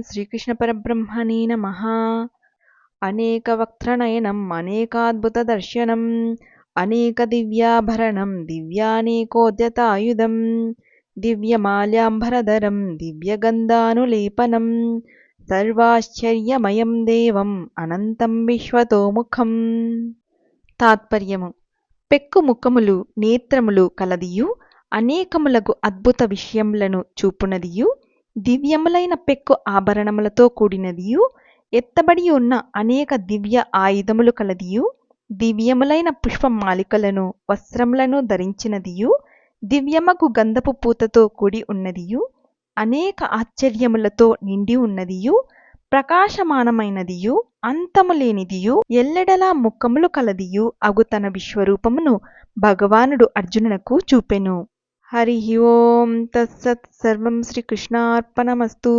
శ్రీకృష్ణ పరబ్రహ్మణే నమః. అనేక వక్త్రనయనం అనేకాద్భుత దర్శనం అనేక దివ్యాభరణం దివ్యానేకోద్యతాయుధం దివ్యమాల్యాంబరధరం దివ్యగంధానులేపనం సర్వాశ్చర్యమయం దేవం అనంతం విశ్వతోముఖం. తాత్పర్యము: పెక్కు ముఖములు నేత్రములు కలదియు అనేకములగు అద్భుత విషయములను చూపునదియు దివ్యములైన పెక్కు ఆభరణములతో కూడినదియు ఎత్తబడి ఉన్న అనేక దివ్య ఆయుధములు కలదియు దివ్యములైన పుష్పమాలికలను వస్త్రములను ధరించినదియు దివ్యమగు గంధపు పూతతో కూడి ఉన్నదియు అనేక ఆశ్చర్యములతో నిండి ఉన్నదియు ప్రకాశమానమైనదియు అంతము లేనిదియు ఎల్లెడలా ముఖములు కలదియు అగు తన విశ్వరూపమును భగవానుడు అర్జునునకు చూపెను. హరి ఓం తత్సత్. సర్వం శ్రీకృష్ణార్పణమస్తు.